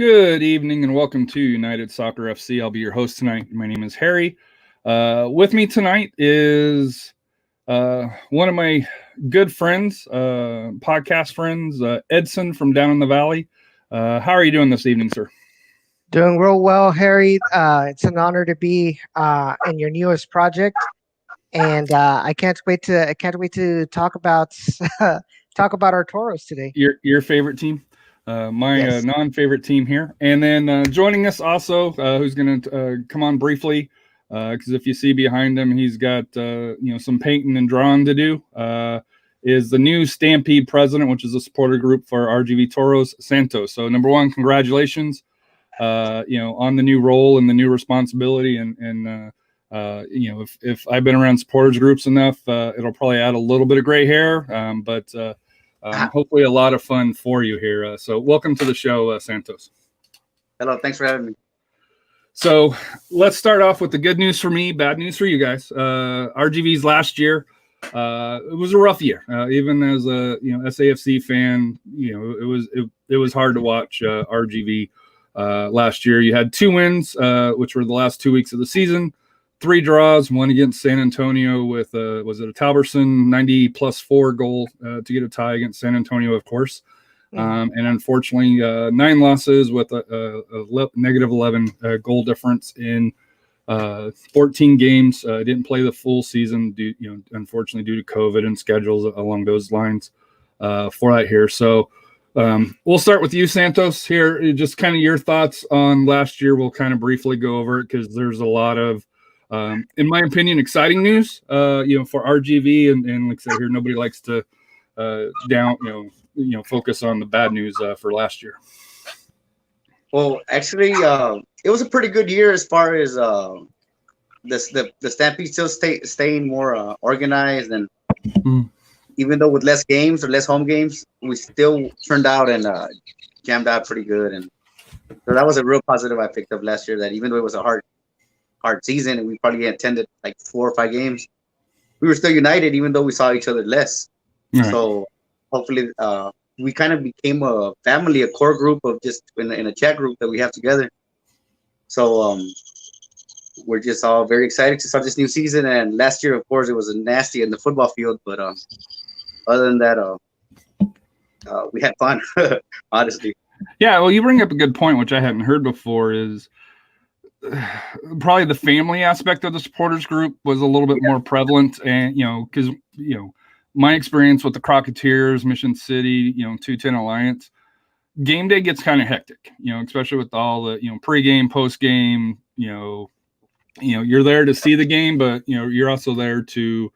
Good evening and welcome to United Soccer FC. I'll be your host tonight. My name is Harry. With me tonight is one of my good friends, podcast friends, Edson from down in the valley. How are you doing this evening, sir? Doing real well, Harry. It's an honor to be in your newest project, and I can't wait to talk about talk about our Toros today. Your favorite team? My Yes. non-favorite team here. And then joining us also, who's going to come on briefly, because if you see behind him, he's got some painting and drawing to do, is the new Stampede president, which is a supporter group for RGV Toros, Santos. So number one, congratulations, on the new role and the new responsibility. And if I've been around supporters groups enough, it'll probably add a little bit of gray hair, but hopefully a lot of fun for you here. So welcome to the show, Santos. Hello, thanks for having me. So let's start off with the good news for me, bad news for you guys. RGV's last year, it was a rough year. Even as a SAFC fan, it was hard to watch RGV last year. You had 2 wins, which were the last 2 weeks of the season. 3 draws, one against San Antonio with was it a Talberson 90+4 goal to get a tie against San Antonio, of course. And unfortunately, 9 losses with a negative 11 goal difference in 14 games. Didn't play the full season, unfortunately due to COVID and schedules along those lines for that here. So we'll start with you, Santos. Here, just kind of your thoughts on last year. We'll kind of briefly go over it because there's a lot of in my opinion, exciting news, for RGV, and like I said here, nobody likes to focus on the bad news for last year. Well, actually, it was a pretty good year as far as the Stampede still staying more organized, and even though with less games or less home games, we still turned out and jammed out pretty good, and so that was a real positive I picked up last year. That even though it was a hard season and we probably attended like 4 or 5 games, we were still united even though we saw each other less. Right. So hopefully we kind of became a family, a core group of just in a chat group that we have together. So we're just all very excited to start this new season. And last year, of course, it was nasty in the football field, but other than that, we had fun. Honestly. Yeah, well, you bring up a good point, which I hadn't heard before, is probably the family aspect of the supporters group was a little bit more prevalent. And, because, my experience with the Crocketeers, Mission City, 210 Alliance, game day gets kind of hectic, especially with all the, pregame, postgame, you're there to see the game, but, you're also there to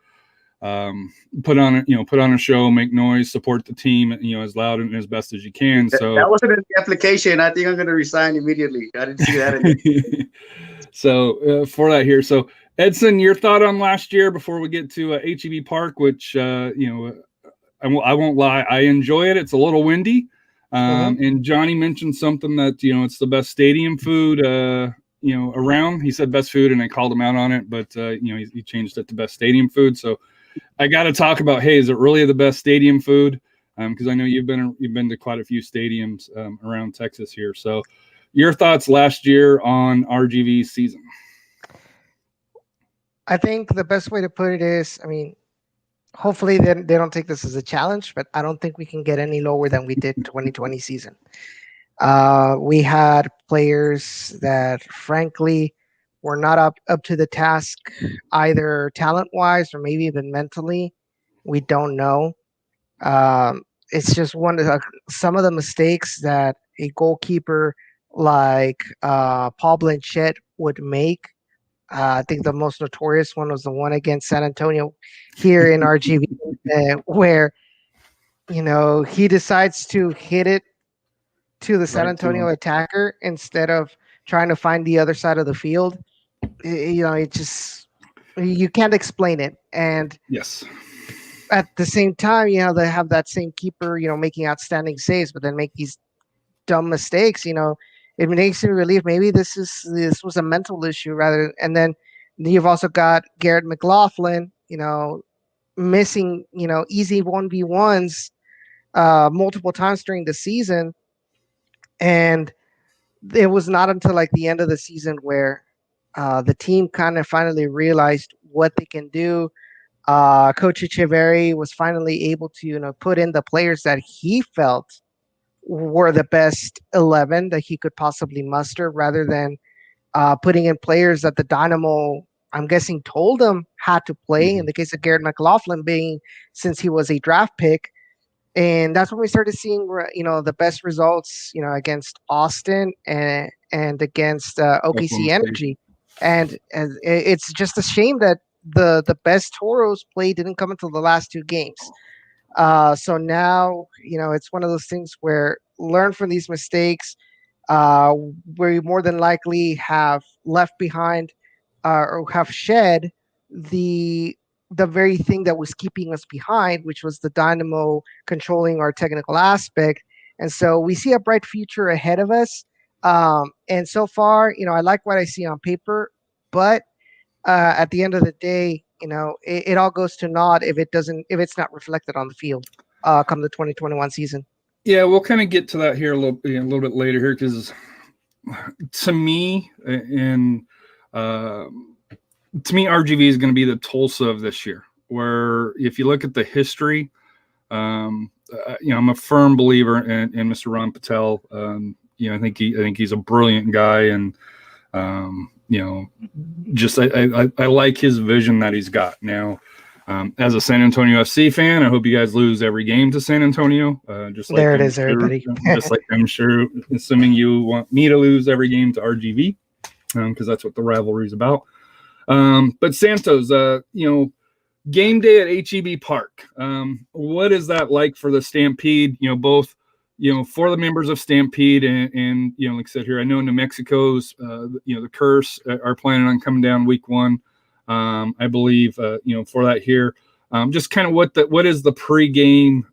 put on a show, make noise, support the team, as loud and as best as you can. So that wasn't in the application. I think I'm going to resign immediately. I didn't see that. So for that here, so Edson, your thought on last year before we get to HEB Park, which I won't lie, I enjoy it. It's a little windy, and Johnny mentioned something that it's the best stadium food around. He said best food, and I called him out on it, but he changed it to best stadium food. So I got to talk about, hey, is it really the best stadium food? Because I know you've been to quite a few stadiums around Texas here. So your thoughts last year on RGV's season? I think the best way to put it is, hopefully they don't take this as a challenge, but I don't think we can get any lower than we did 2020 season. We had players that, frankly, were not up to the task, either talent-wise or maybe even mentally. We don't know. It's just some of the mistakes that a goalkeeper like Paul Blanchett would make. I think the most notorious one was the one against San Antonio here in RGV, where he decides to hit it to the San Antonio attacker instead of trying to find the other side of the field. It just, you can't explain it. And yes, at the same time, they have that same keeper, making outstanding saves, but then make these dumb mistakes. It makes me believe maybe this was a mental issue rather. And then you've also got Garrett McLaughlin, missing, easy 1v1s multiple times during the season. And it was not until like the end of the season where the team kind of finally realized what they can do. Coach Echeverry was finally able to, put in the players that he felt were the best 11 that he could possibly muster, rather than putting in players that the Dynamo, I'm guessing, told him had to play. In the case of Garrett McLaughlin, being since he was a draft pick. And that's when we started seeing, the best results, against Austin and against OKC Energy. And it's just a shame that the best Toros play didn't come until the last two games. So now, it's one of those things where learn from these mistakes. We more than likely have left behind or have shed the very thing that was keeping us behind, which was the Dynamo controlling our technical aspect. And so we see a bright future ahead of us. And so far, I like what I see on paper, but at the end of the day, it all goes to naught if it's not reflected on the field come the 2021 season. Yeah, we'll kind of get to that here a little bit later here, because to me, RGV is going to be the Tulsa of this year, where if you look at the history, I'm a firm believer in Mr. Ron Patel. I think he's a brilliant guy, and just I like his vision that he's got now. As a San Antonio FC fan, I hope you guys lose every game to San Antonio. Just like there it is, everybody. Just like I'm sure, assuming you want me to lose every game to RGV, because that's what the rivalry is about. But Santos, game day at HEB Park. What is that like for the Stampede? Both, for the members of Stampede and like I said here, I know New Mexico's, the Curse are planning on coming down week 1. I believe, for that here. Just kind of what is the pregame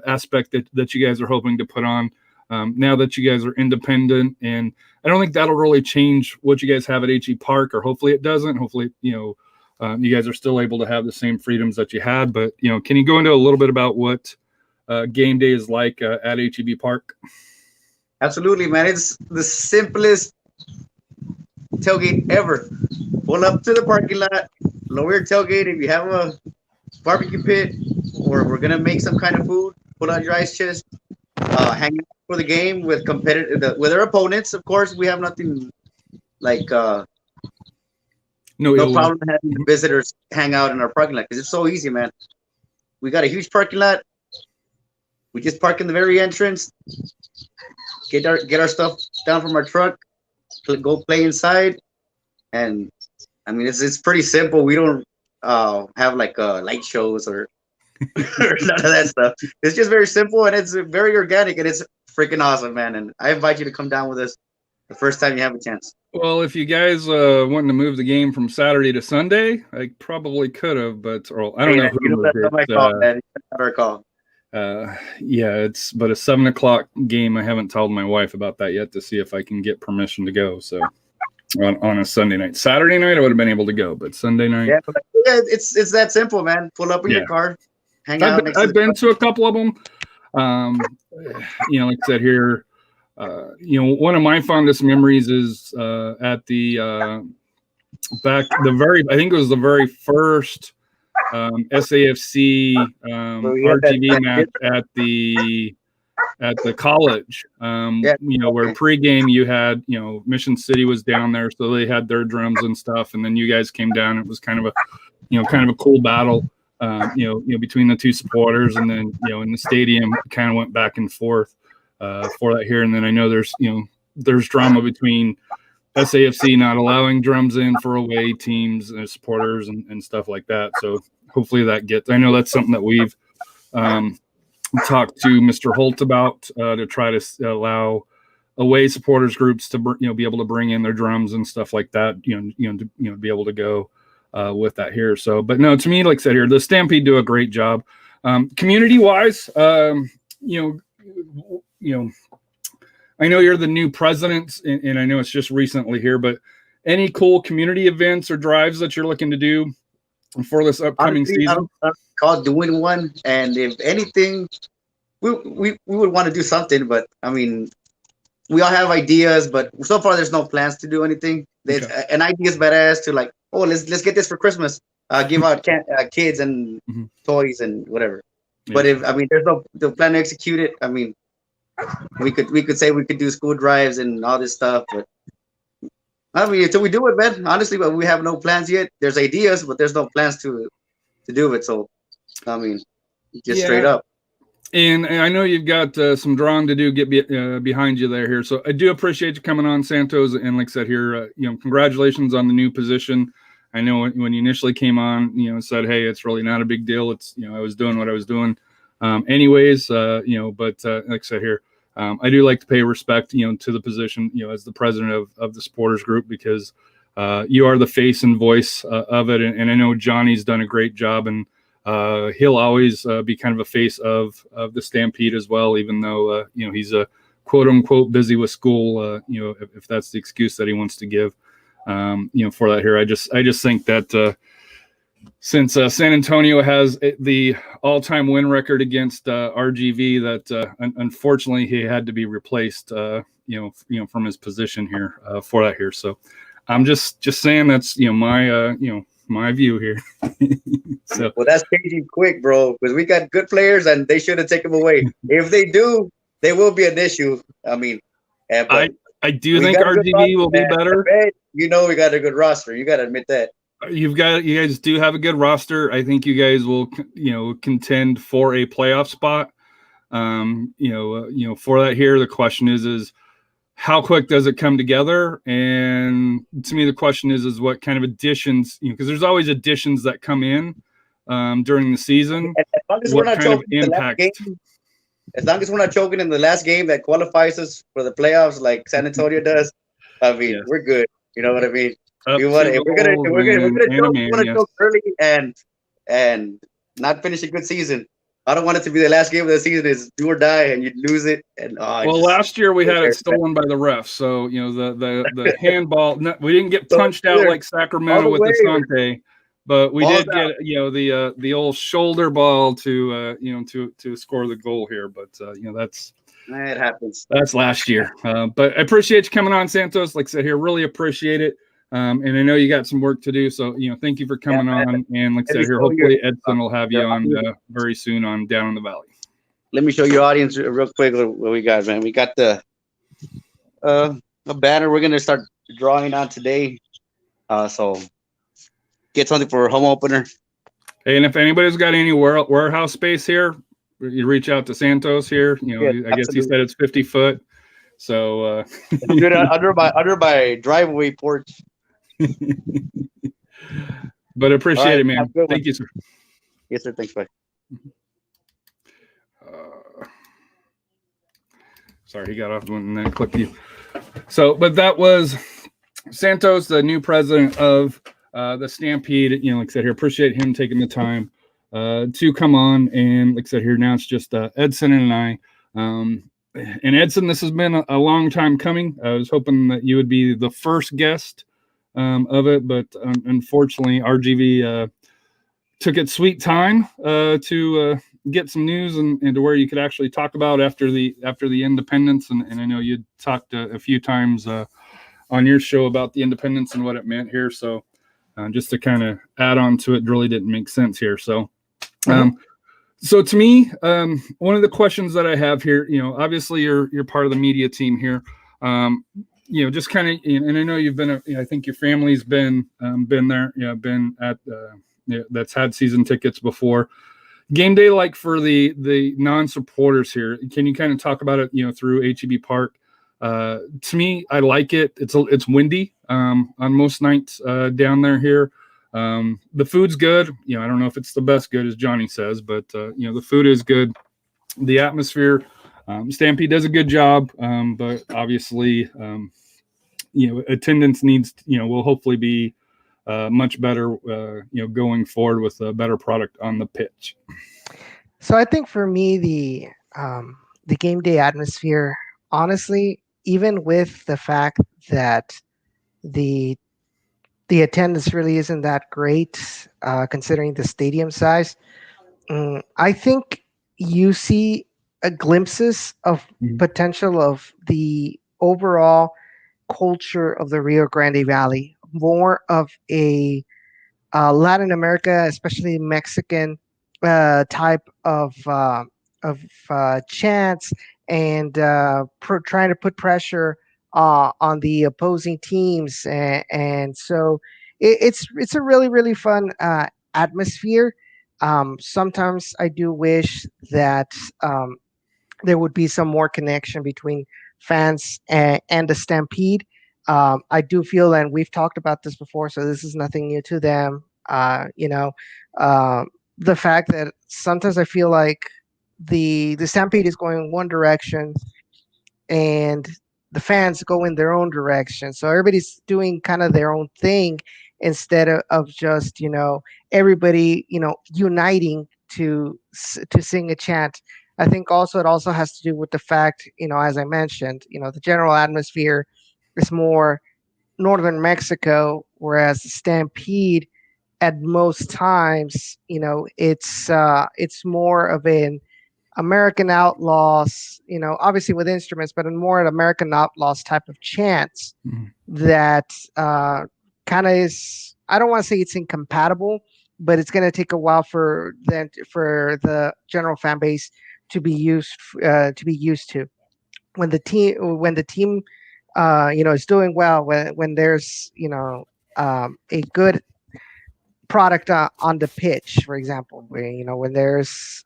aspect that you guys are hoping to put on now that you guys are independent? And I don't think that'll really change what you guys have at HE Park, or hopefully it doesn't. Hopefully, you guys are still able to have the same freedoms that you had. But, can you go into a little bit about what game day is like at HEB Park? Absolutely, man. It's the simplest tailgate ever. Pull up to the parking lot, lower your tailgate. If you have a barbecue pit, or we're going to make some kind of food, pull out your ice chest, hang out for the game with with our opponents. Of course, we have nothing like no problem having the visitors hang out in our parking lot, because it's so easy, man. We got a huge parking lot. We just park in the very entrance, get our stuff down from our truck, go play inside, and I mean it's pretty simple. We don't have like light shows or none of that stuff. It's just very simple, and it's very organic, and it's freaking awesome, man. And I invite you to come down with us the first time you have a chance. Well, if you guys wanted to move the game from Saturday to Sunday, I probably could have, but I don't know who moved it. That's my call, man. Our call. It's but a 7:00 game. I haven't told my wife about that yet to see if I can get permission to go. So on a Sunday night, Saturday night, I would have been able to go, but Sunday night, it's that simple, man. Pull up in your car, hang out. I've been to a couple of them. Like I said here, one of my fondest memories is at the I think it was the very first SAFC RGV match at the college. Where pregame you had, Mission City was down there, so they had their drums and stuff, and then you guys came down. It was kind of a cool battle, between the two supporters, and then in the stadium kind of went back and forth for that here. And then I know there's drama between SAFC not allowing drums in for away teams and supporters and stuff like that. So hopefully that gets. I know that's something that we've talked to Mr. Holt about to try to allow away supporters groups to be able to bring in their drums and stuff like that. To be able to go with that here. So, but no, to me, like I said here, the Stampede do a great job. Community wise, I know you're the new president, and I know it's just recently here, but any cool community events or drives that you're looking to do for this upcoming season? I'm called doing one, and if anything, we would want to do something, but I mean, we all have ideas, but so far there's no plans to do anything. There's an idea is badass to like, oh, let's get this for Christmas. Give out kids and toys and whatever. Yeah. But if there's no plan to execute it. I mean, we could say we could do school drives and all this stuff, but I mean, until we do it, man. Honestly, but we have no plans yet. There's ideas, but there's no plans to do it. So, I mean, just straight up. And I know you've got some drawing to do, get behind you there here. So I do appreciate you coming on, Santos. And like I said here, congratulations on the new position. I know when you initially came on, said, hey, it's really not a big deal. It's, I was doing what I was doing anyways, but like I said here, I do like to pay respect, to the position, as the president of the supporters group, because you are the face and voice of it. And I know Johnny's done a great job, and he'll always be kind of a face of the Stampede as well, even though he's a quote unquote busy with school, if that's the excuse that he wants to give, for that here. I just think that since San Antonio has the all-time win record against RGV, that unfortunately he had to be replaced, from his position here for that here. So I'm just saying that's my view here. So well, that's changing quick, bro, because we got good players and they shouldn't take them away. If they do, they will be an issue. I mean, I do think RGV will be better. We got a good roster. You got to admit that. You guys do have a good roster. I think you guys will, contend for a playoff spot. For that here, the question is how quick does it come together? And to me, the question is what kind of additions, because there's always additions that come in during the season. What kind of impact? As long as we're not choking in the last game that qualifies us for the playoffs, like San Antonio does, I mean, we're good. You know what I mean? We're gonna choke early and not finish a good season. I don't want it to be the last game of the season is do or die and you lose it. And last year we had it stolen by the refs. So the handball. We didn't get punched out like Sacramento with the Sante, but we did get the old shoulder ball to score the goal here. But it happens. That's last year. But I appreciate you coming on, Santos. Like I said here, really appreciate it. And I know you got some work to do, so thank you for coming on. And like I said here, hopefully Edson will have you on very soon on Down in the Valley. Let me show your audience real quick what we got, man. We got the a banner we're gonna start drawing on today. So get something for a home opener. Hey, and if anybody's got any warehouse space here, you reach out to Santos here. I guess he said it's 50 foot. So under my driveway porch. But appreciate it, man. Thank you, sir. Yes, sir. Thanks, bye. Sorry, he got off and then clicked you. So, but that was Santos, the new president of the Stampede. Like I said here, appreciate him taking the time to come on. And like I said here, now it's just Edson and I. And Edson, this has been a long time coming. I was hoping that you would be the first guest of it, but unfortunately, RGV took its sweet time to get some news and to where you could actually talk about after the independence. And I know you talked a few times on your show about the independence and what it meant here. So just to kind of add on to it, really didn't make sense here. So. So to me, one of the questions that I have here, obviously you're part of the media team here, just kind of, and I know you've been, I think your family's been there, been at, that's had season tickets before. Game day, like for the non-supporters here, can you kind of talk about it, through HEB Park? To me, I like it. It's windy on most nights down there here. The food's good. I don't know if it's the best good as Johnny says, but the food is good. The atmosphere, Stampede does a good job. But obviously, attendance needs, will hopefully be much better, going forward with a better product on the pitch. So I think for me, the game day atmosphere, honestly, even with the fact that the attendance really isn't that great, considering the stadium size. I think you see glimpses of potential of the overall culture of the Rio Grande Valley, more of a Latin America, especially Mexican type of chants and trying to put pressure on the opposing teams, and so it's a really fun atmosphere. Sometimes I do wish that there would be some more connection between fans and the Stampede. I do feel, and we've talked about this before, so this is nothing new to them. Uh, the fact that sometimes I feel like the Stampede is going one direction and the fans go in their own direction. So everybody's doing kind of their own thing instead of just, everybody, uniting to sing a chant. I think also it also has to do with the fact, as I mentioned, the general atmosphere is more northern Mexico, whereas the Stampede at most times, it's more of an American Outlaws, obviously with instruments, but in more an American Outlaws type of chants that kind of is, I don't want to say it's incompatible, but it's going to take a while for the general fan base to be used to. When the team is doing well, when there's a good product on the pitch, for example, where when there's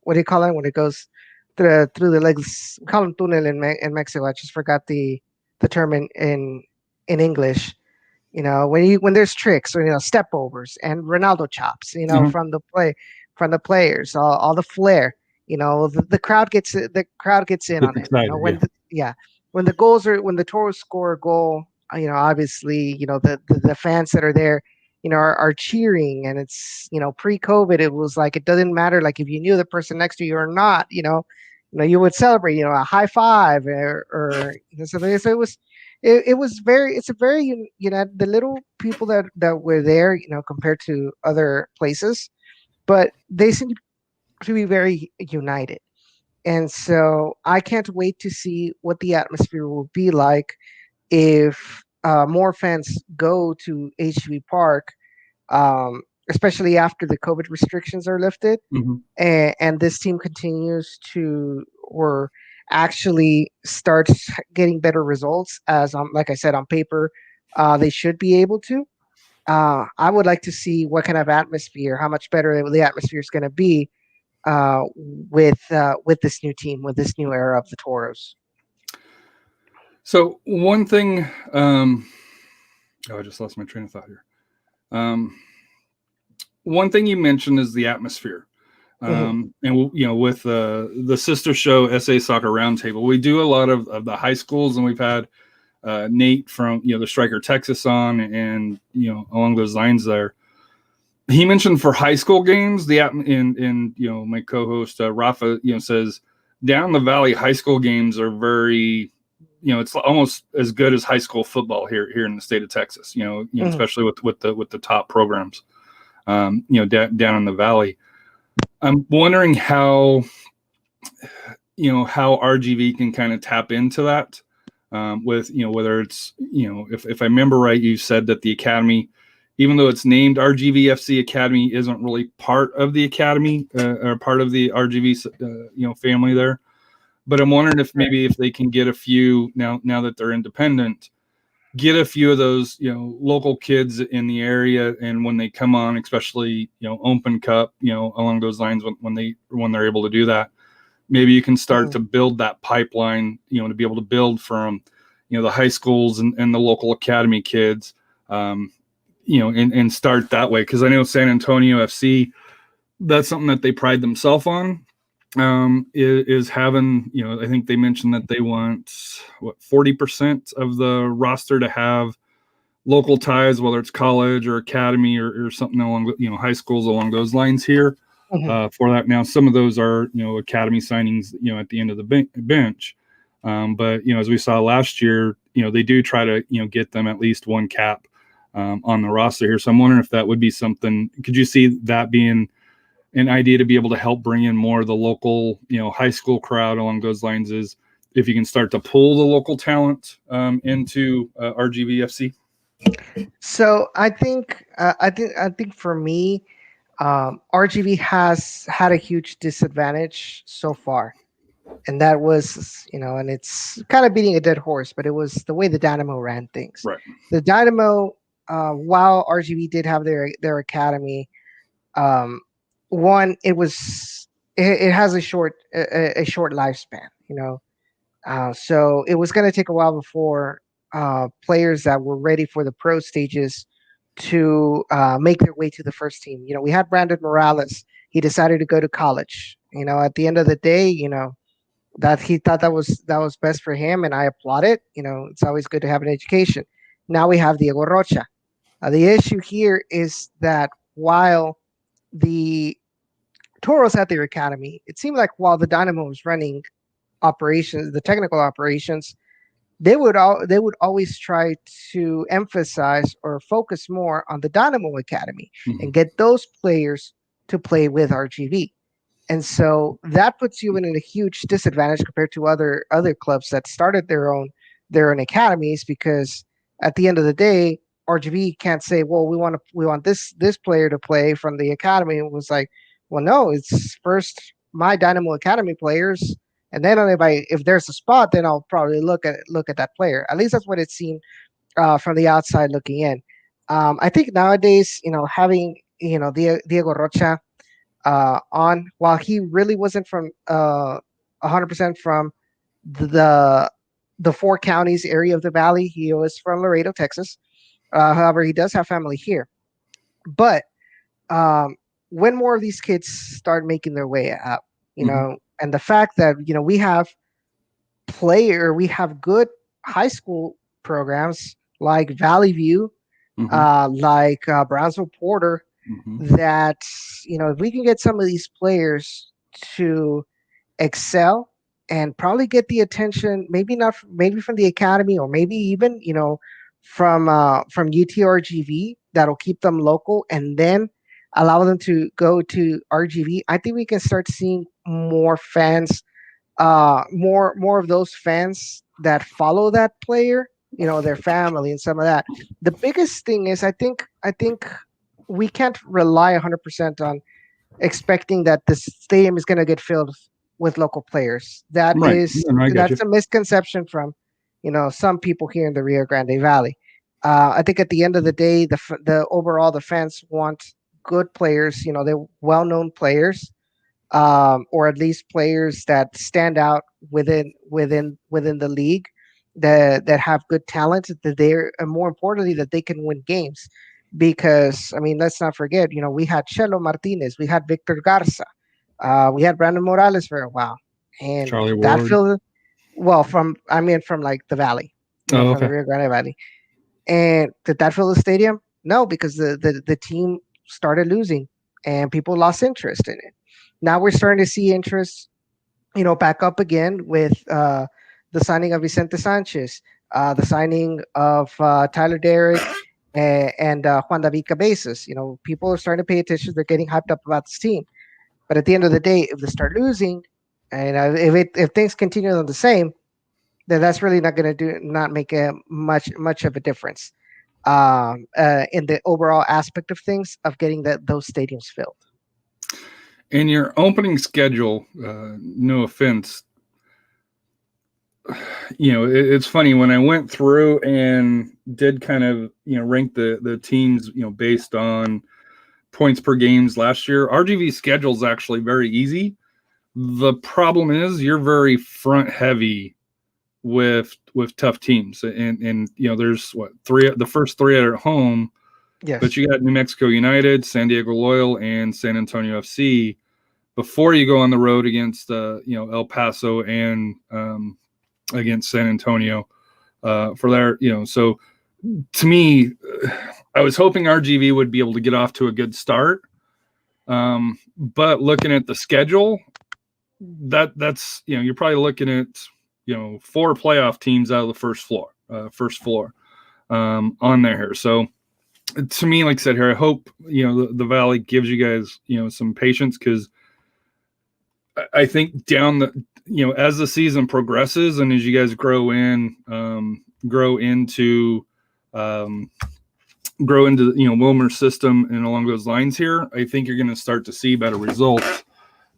what do you call it when it goes through the legs? We call them túnel in Mexico. I just forgot the term in English. When there's tricks or step overs and Ronaldo chops, from the players, all the flair. The crowd gets in on it. Excited, When the Toros score a goal, obviously the fans that are there are cheering, and it's pre-COVID it was like it doesn't matter like if you knew the person next to you or not, you would celebrate a high five or something. So it's a very the little people that were there compared to other places, but they seem to be very united. And so I can't wait to see what the atmosphere will be like if more fans go to HV Park, especially after the COVID restrictions are lifted, and this team continues to or actually starts getting better results. As like I said, on paper, they should be able to. I would like to see what kind of atmosphere, how much better the atmosphere is going to be with this new team, with this new era of the Toros. So one thing, I just lost my train of thought here. One thing you mentioned is the atmosphere. And with the sister show SA Soccer Roundtable, we do a lot of the high schools, and we've had Nate from the Striker Texas on, and along those lines there. He mentioned for high school games, and my co-host Rafa says down the valley high school games are very it's almost as good as high school football here in the state of Texas. Especially with the top programs. Down in the valley. I'm wondering how RGV can kind of tap into that with whether it's if I remember right, you said that the academy, even though it's named RGVFC Academy, isn't really part of the academy or part of the RGV family there. But I'm wondering if maybe if they can get a few now that they're independent, get a few of those local kids in the area, and when they come on, especially Open Cup, along those lines, when they're able to do that, maybe you can start to build that pipeline, to be able to build from the high schools and the local academy kids, and start that way. Because I know San Antonio FC, that's something that they pride themselves on. Is having, I think they mentioned that they want 40% of the roster to have local ties, whether it's college or academy or something along, high schools along those lines here. For that. Now, some of those are, academy signings, at the end of the bench. But, as we saw last year, they do try to, get them at least one cap on the roster here. So I'm wondering if that would be something. Could you see that being an idea to be able to help bring in more of the local, high school crowd along those lines? Is if you can start to pull the local talent into RGVFC? So I think for me, RGV has had a huge disadvantage so far, and that was, and it's kind of beating a dead horse, but it was the way the Dynamo ran things. Right. The Dynamo, while RGV did have their academy, one, it has a short lifespan, so it was going to take a while before players that were ready for the pro stages to make their way to the first team. We had Brandon Morales. He decided to go to college. At the end of the day, that he thought that was best for him, and I applaud it. It's always good to have an education. Now we have Diego Rocha. The issue here is that while the Toros had their academy, it seemed like while the Dynamo was running operations, the technical operations, they would always try to emphasize or focus more on the Dynamo Academy and get those players to play with RGV. And so that puts you in a huge disadvantage compared to other clubs that started their own academies, because at the end of the day, RGV can't say, well, we want this player to play from the academy. It was like, well, no, it's first my Dynamo Academy players, and then if there's a spot, then I'll probably look at that player. At least that's what it seemed from the outside looking in. I think nowadays, having Diego Rocha on, while he really wasn't from 100% from the four counties area of the Valley, he was from Laredo, Texas. However, he does have family here. But when more of these kids start making their way up, and the fact that we have good high school programs like Valley View, like Brownsville Porter, that if we can get some of these players to excel and probably get the attention, maybe from the academy, or maybe even from UTRGV, that'll keep them local, and then allow them to go to RGV. I think we can start seeing more fans, more of those fans that follow that player, their family and some of that. The biggest thing is, I think we can't rely 100% on expecting that the stadium is going to get filled with local players. That's a misconception from some people here in the Rio Grande Valley. I think at the end of the day, the fans want good players. They're well-known players, or at least players that stand out within the league, that have good talent. That they're, and more importantly, that they can win games. Because let's not forget, we had Chelo Martinez, we had Victor Garza, we had Brandon Morales for a while, and Charlie that Ward. from like the Valley, from the Rio Grande Valley. And did that fill the stadium? No, because the team started losing and people lost interest in it. Now we're starting to see interest, back up again with the signing of Vicente Sanchez, the signing of Tyler Derrick, and Juan David Cabezas. People are starting to pay attention. They're getting hyped up about this team. But at the end of the day, if they start losing, and if things continue on the same, then that's really not make much of a difference in the overall aspect of things of getting those stadiums filled. In your opening schedule, no offense, it's funny when I went through and did kind of rank the teams based on points per games last year. RGV's schedule is actually very easy. The problem is you're very front heavy with tough teams, and there's the first three are at home. Yes. But you got New Mexico United, San Diego Loyal, and San Antonio FC before you go on the road against El Paso and against San Antonio for their so to me, I was hoping RGV would be able to get off to a good start, but looking at the schedule, that's you're probably looking at 4 playoff teams out of the first floor on there. So to me, like I said here, I hope the Valley gives you guys some patience, because I think down the, as the season progresses and as you guys grow into Wilmer's system and along those lines here, I think you're going to start to see better results.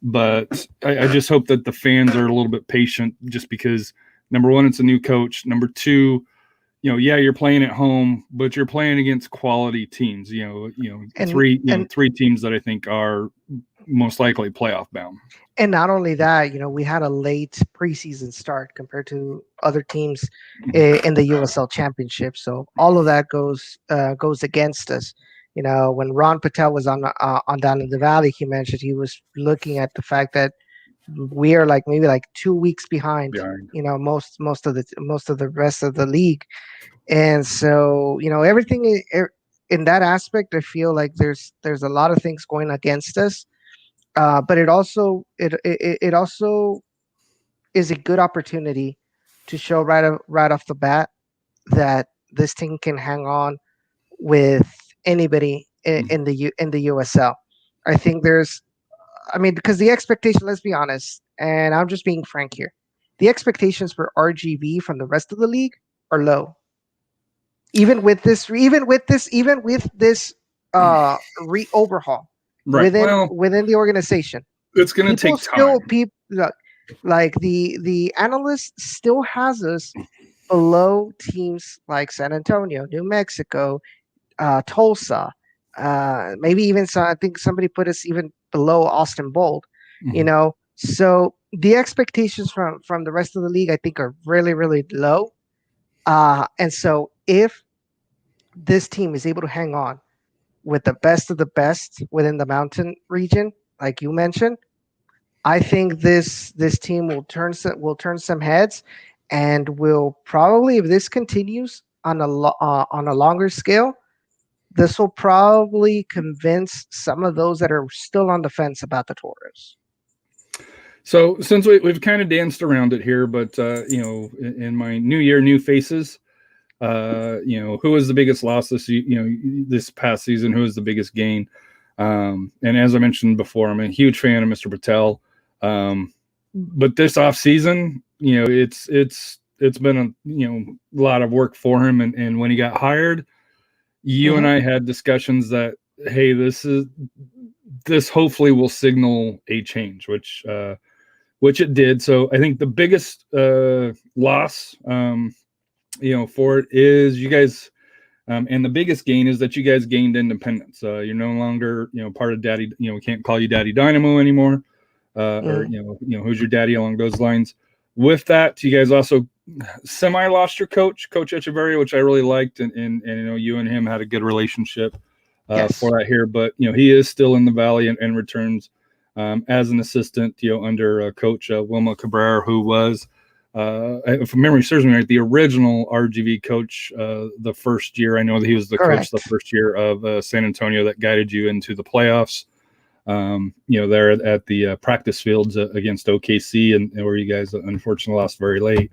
But I just hope that the fans are a little bit patient, just because, number one, it's a new coach. Number two, you're playing at home, but you're playing against quality teams. Three teams that I think are most likely playoff bound. And not only that, we had a late preseason start compared to other teams in the USL Championship. So all of that goes against us. When Ron Patel was on Down in the Valley, he mentioned he was looking at the fact that we are maybe 2 weeks behind. Most of the rest of the league, and so everything in that aspect, I feel like there's a lot of things going against us. But it also is a good opportunity to show right off the bat that this team can hang on with anybody in the USL. I think because the expectation, let's be honest, and I'm just being frank here, the expectations for RGV from the rest of the league are low. Even with this overhaul. Right. Within the organization, it's going to take time. The analyst still has us below teams like San Antonio, New Mexico, Tulsa, maybe even I think somebody put us even below Austin Bold. Mm-hmm. So the expectations from the rest of the league, I think, are really, really low. And so if this team is able to hang on with the best of the best within the mountain region, like you mentioned, I think this team will turn some heads, and will probably, if this continues on a longer scale, this will probably convince some of those that are still on the fence about the Toros. So since we've kind of danced around it here, but in my new year, new faces. Who was the biggest loss this past season? Who was the biggest gain? And as I mentioned before, I'm a huge fan of Mr. Patel. But this off season, it's been a lot of work for him. And when he got hired, you and I had discussions that, hey, this hopefully will signal a change, which it did. So I think the biggest loss, for it is you guys, and the biggest gain is that you guys gained independence. You're no longer, part of Daddy. We can't call you Daddy Dynamo anymore, or who's your daddy along those lines. With that, you guys also semi lost your coach, Coach Echeverria, which I really liked, and you and him had a good relationship Yes. for that here. But he is still in the Valley and returns as an assistant, under Coach Wilma Cabrera, who was. If memory serves me right, the original RGV coach the first year. I know that he was the Correct. coach the first year of San Antonio that guided you into the playoffs. There at the practice fields against OKC, and where you guys unfortunately lost very late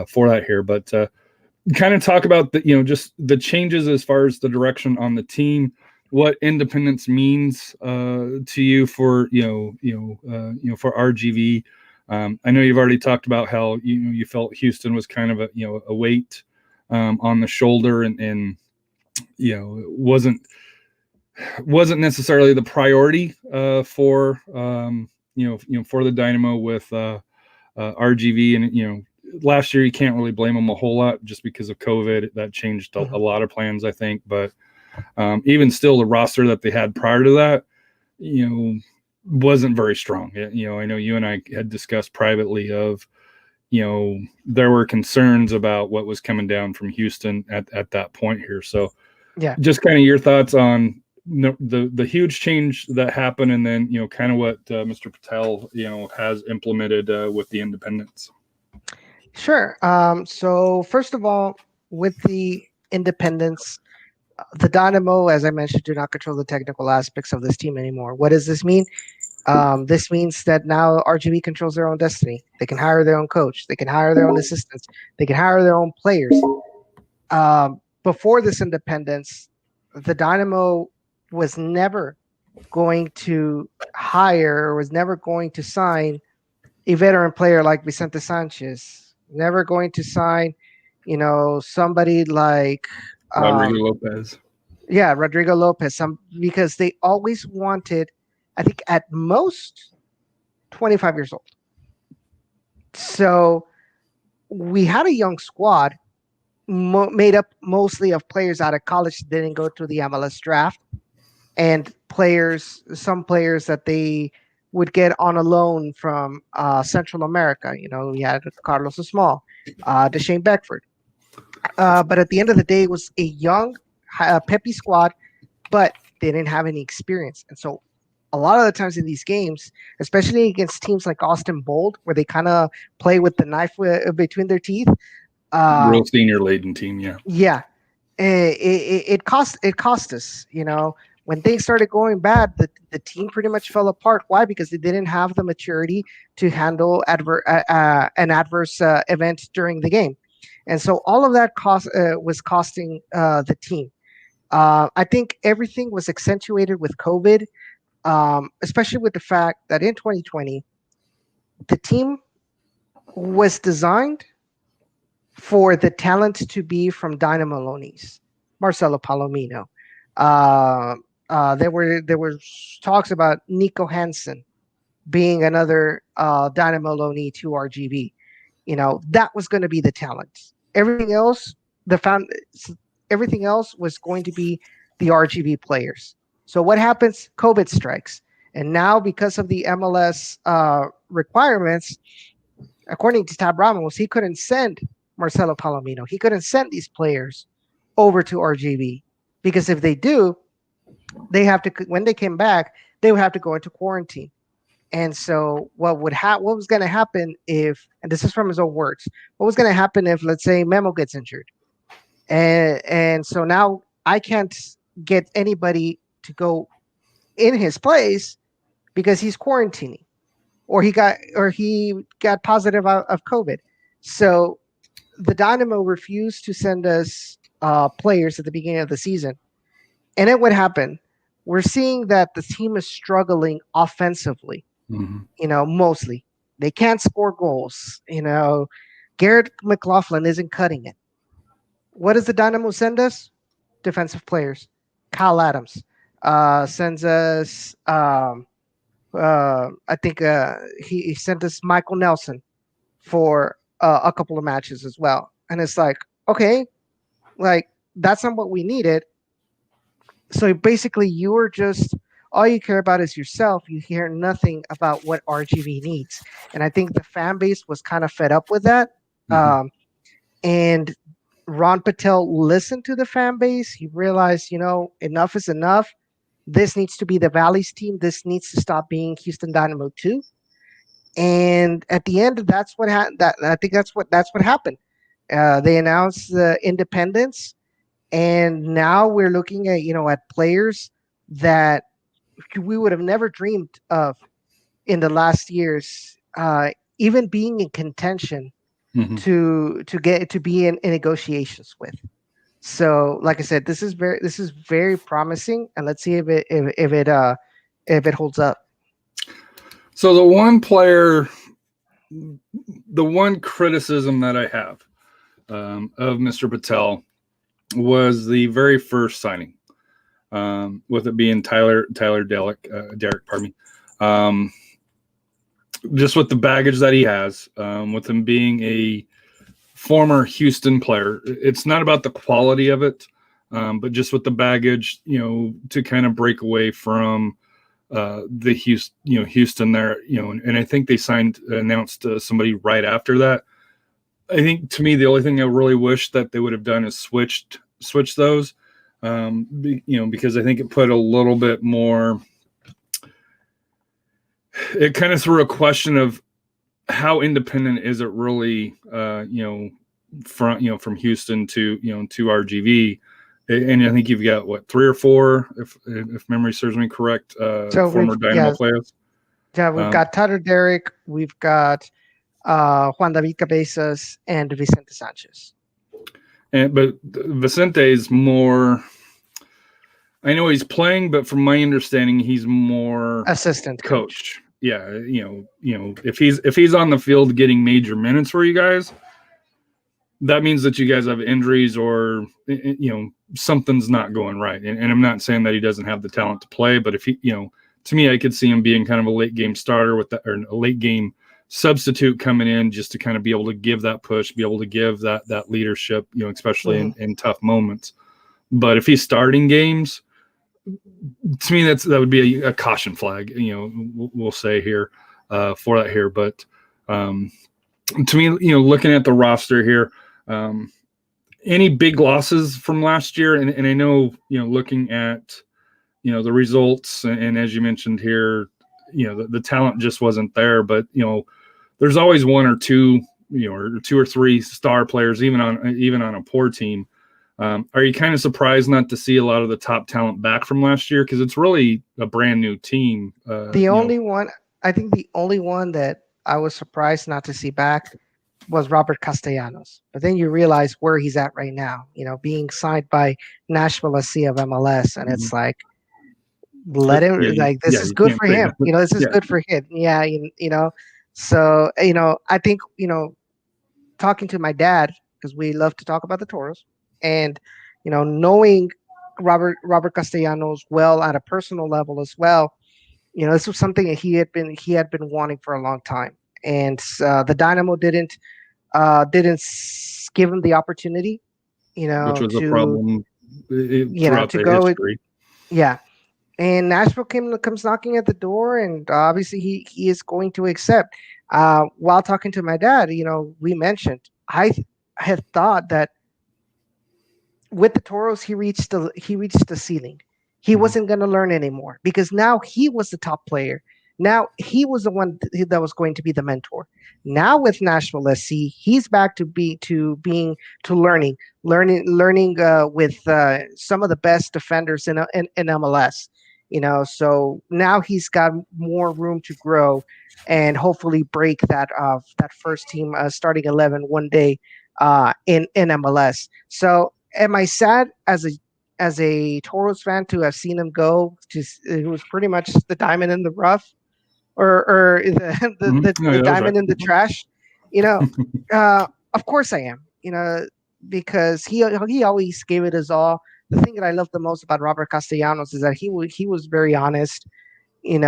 for that here. But kind of talk about the just the changes as far as the direction on the team, what independence means to you for for RGV. I know you've already talked about how you felt Houston was kind of a weight on the shoulder, and wasn't necessarily the priority for for the Dynamo with RGV, and last year you can't really blame them a whole lot just because of COVID. That changed a lot of plans, I think, but even still, the roster that they had prior to that, wasn't very strong. I know you and I had discussed privately of, there were concerns about what was coming down from Houston at that point here. So yeah, just kind of your thoughts on the huge change that happened, and then, kind of what Mr. Patel, has implemented with the independents. Sure. So first of all, with the independence, the Dynamo, as I mentioned, do not control the technical aspects of this team anymore. What does this mean? This means that now RGV controls their own destiny. They can hire their own coach. They can hire their own assistants. They can hire their own players. Before this independence, the Dynamo was never going to hire, was never going to sign a veteran player like Vicente Sanchez, never going to sign, somebody like Rodrigo Lopez. Yeah, Rodrigo Lopez. Because they always wanted, I think, at most 25 years old. So we had a young squad made up mostly of players out of college that didn't go to the MLS draft, and some players that they would get on a loan from Central America. We had Carlos Small, Deshane Beckford. But at the end of the day, it was a young, peppy squad, but they didn't have any experience. And so a lot of the times in these games, especially against teams like Austin Bold, where they kind of play with the knife between their teeth. Real senior laden team, yeah. Yeah. It cost us, when things started going bad, the team pretty much fell apart. Why? Because they didn't have the maturity to handle an adverse event during the game. And so all of that was costing the team. I think everything was accentuated with COVID, especially with the fact that in 2020, the team was designed for the talent to be from Dynamo Loanese, Marcelo Palomino. There were talks about Nico Hansen being another Dynamo loanee to RGV. That was going to be the talent. Everything else, everything else was going to be the RGV players. So what happens? COVID strikes. And now because of the MLS requirements, according to Tab Ramos, he couldn't send Marcelo Palomino. He couldn't send these players over to RGV because if they do, they have to, when they came back, they would have to go into quarantine. And so what was going to happen if, and this is from his own words, what was going to happen if, let's say, Memo gets injured? And so now I can't get anybody to go in his place because he's quarantining or he got positive of COVID. So the Dynamo refused to send us players at the beginning of the season. And then what happened? We're seeing that the team is struggling offensively. Mostly. They can't score goals. Garrett McLaughlin isn't cutting it. What does the Dynamo send us? Defensive players. Kyle Adams sends us, I think he sent us Michael Nelson for a couple of matches as well. And it's like, okay, that's not what we needed. So basically all you care about is yourself. You hear nothing about what RGV needs. And I think the fan base was kind of fed up with that. And Ron Patel listened to the fan base. He realized, enough is enough. This needs to be the Valleys team. This needs to stop being Houston Dynamo 2. And at the end, that's what happened. I think that's what happened. They announced the independence. And now we're looking at, at players that we would have never dreamed of in the last years, even being in contention to get to be in negotiations with. So, like I said, this is very promising, and let's see if it holds up. So the one criticism that I have of Mr. Patel was the very first signing. With it being Derek, pardon me. Just with the baggage that he has, with him being a former Houston player, it's not about the quality of it, but just with the baggage, to kind of break away from the Houston there, and I think they announced somebody right after that. I think to me, the only thing I really wish that they would have done is switch those. Because I think it put a little bit more. It kind of threw a question of how independent is it really, from Houston to RGV, and I think you've got 3 or 4, if memory serves me correct, former Dynamo players. Yeah, we've got Tyler Derrick, we've got Juan David Cabezas, and Vicente Sanchez. But Vicente is more. I know he's playing, but from my understanding, he's more assistant coach. Yeah, if he's on the field getting major minutes for you guys, that means that you guys have injuries or something's not going right. And I'm not saying that he doesn't have the talent to play, but if he, to me, I could see him being kind of a late game starter with that, or a late game substitute coming in just to kind of be able to give that push, be able to give that leadership, especially in tough moments. But if he's starting games, to me, that would be a caution flag, we'll say here for that here. But to me, looking at the roster here, any big losses from last year? And I know, looking at, the results, and as you mentioned here, the talent just wasn't there. But, there's always one or two, or two or three star players, even on a poor team. Are you kind of surprised not to see a lot of the top talent back from last year? Because it's really a brand new team. The only one that I was surprised not to see back was Robert Castellanos. But then you realize where he's at right now, being signed by Nashville SC of MLS. And it's like, let him, this is good for him. This is good for him. Yeah. So, I think, talking to my dad, because we love to talk about the Toros, and, knowing Robert Castellanos well at a personal level as well, this was something that he had been wanting for a long time. And the Dynamo didn't give him the opportunity, which was a problem. To go. And Nashville comes knocking at the door, and obviously he is going to accept. While talking to my dad, we mentioned I had thought that with the Toros he reached the ceiling. He wasn't going to learn anymore because now he was the top player. Now he was the one that was going to be the mentor. Now with Nashville SC, he's back to learning with some of the best defenders in MLS. So now he's got more room to grow and hopefully break that first team starting 11 one day in MLS. So am I sad as a Toros fan to have seen him go? It was pretty much the diamond in the rough, or the diamond in the trash. Of course I am. Because he always gave it his all. The thing that I love the most about Robert Castellanos is that he was very honest. In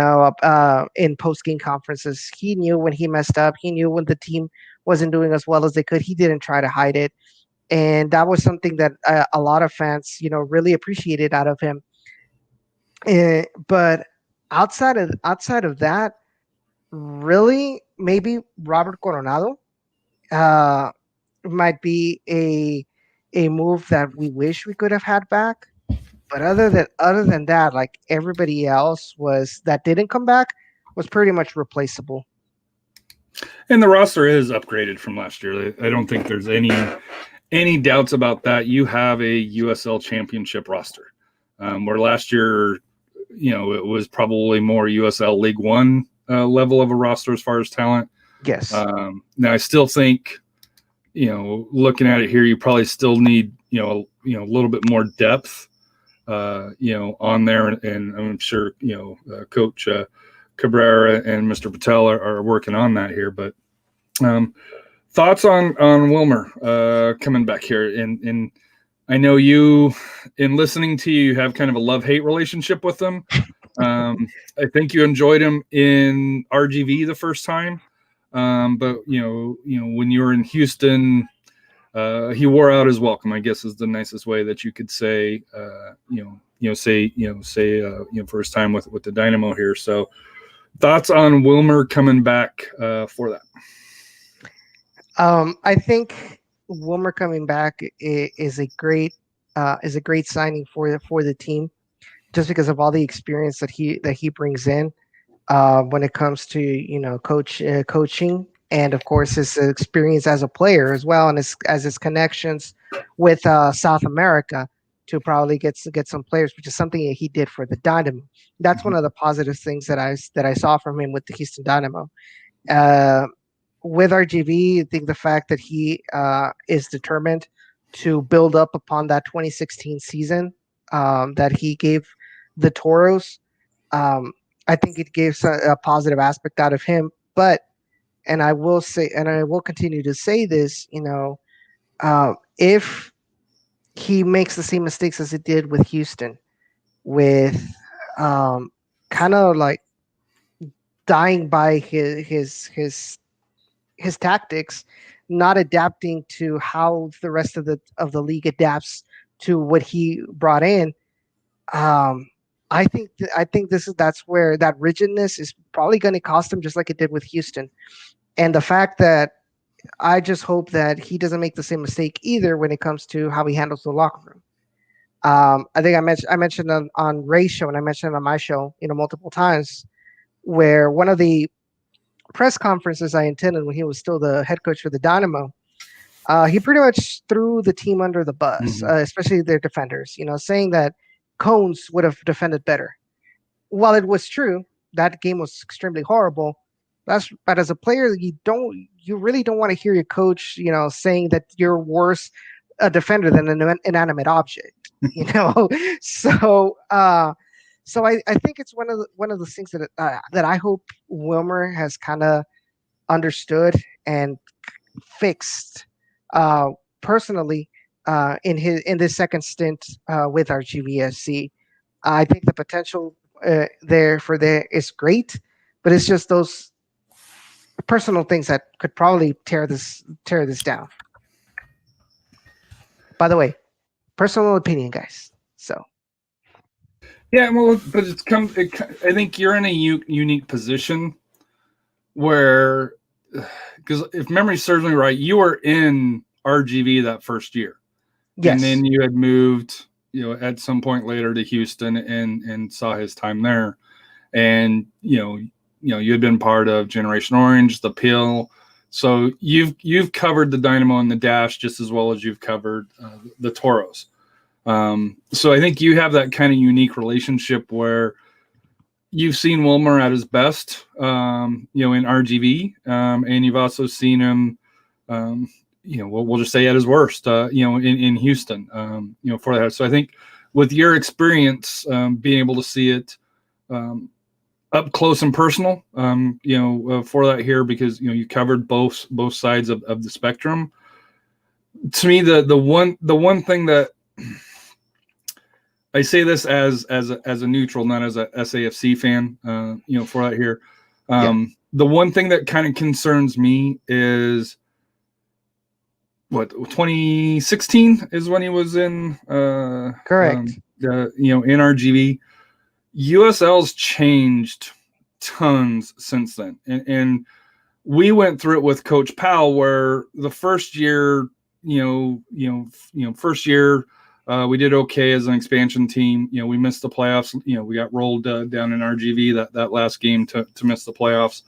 post-game conferences, he knew when he messed up. He knew when the team wasn't doing as well as they could. He didn't try to hide it. And that was something that a lot of fans, really appreciated out of him. But outside of that, really, maybe Robert Coronado might be a move that we wish we could have had back. But other than that, like everybody else that didn't come back was pretty much replaceable. And the roster is upgraded from last year. I don't think there's any doubts about that. You have a USL championship roster, where last year, it was probably more USL League One level of a roster as far as talent. Yes. Now I still think, looking at it here, you probably still need, a little bit more depth, on there. And I'm sure, Coach Cabrera and Mr. Patel are working on that here. But thoughts on Wilmer coming back here. And I know you, in listening to you have kind of a love-hate relationship with him. I think you enjoyed him in RGV the first time. But when you were in Houston, he wore out his welcome, I guess is the nicest way that you could say, for his time with the Dynamo here. So thoughts on Wilmer coming back for that? I think Wilmer coming back is a great signing for the team, just because of all the experience that he brings in when it comes to coaching, and of course his experience as a player as well, and his connections with South America to probably get some players, which is something that he did for the Dynamo. That's one of the positive things that I saw from him with the Houston Dynamo. With RGV, I think the fact that he is determined to build up upon that 2016 season that he gave the Toros. I think it gives a positive aspect out of him. But, and I will say, and I will continue to say this, if he makes the same mistakes as he did with Houston, with kind of like dying by his tactics, not adapting to how the rest of the league adapts to what he brought in. I think that's where that rigidness is probably going to cost him, just like it did with Houston. And the fact that I just hope that he doesn't make the same mistake either when it comes to how he handles the locker room. I think I mentioned on Ray's show, and I mentioned on my show, multiple times, where one of the press conferences I attended when he was still the head coach for the Dynamo, he pretty much threw the team under the bus, especially their defenders, saying that Cones would have defended better. While it was true, that game was extremely horrible. But as a player, you really don't want to hear your coach, saying that you're worse a defender than an inanimate object, So I think it's one of the things that I hope Wilmer has kind of understood and fixed personally in this second stint with RGVFC. I think the potential there is great, but it's just those personal things that could probably tear this down. By the way, personal opinion, guys. So. Yeah, well, but I think you're in a unique position where, because if memory serves me right, you were in RGV that first year. Yes. And then you had moved, at some point later to Houston and saw his time there. And, you had been part of Generation Orange, the Pill. So you've covered the Dynamo and the Dash just as well as you've covered the Toros. So I think you have that kind of unique relationship where you've seen Wilmer at his best, in RGV, and you've also seen him, we'll just say at his worst, in Houston, for that. So I think with your experience, being able to see it up close and personal, for that here, because you covered both sides of the spectrum. To me, the one thing that I say this as a neutral, not as a SAFC fan, for that here. The one thing that kind of concerns me is 2016 is when he was in correct. In RGV. USL's changed tons since then, and we went through it with Coach Powell, where the first year, we did okay as an expansion team. We missed the playoffs. We got rolled down in RGV that last game to miss the playoffs.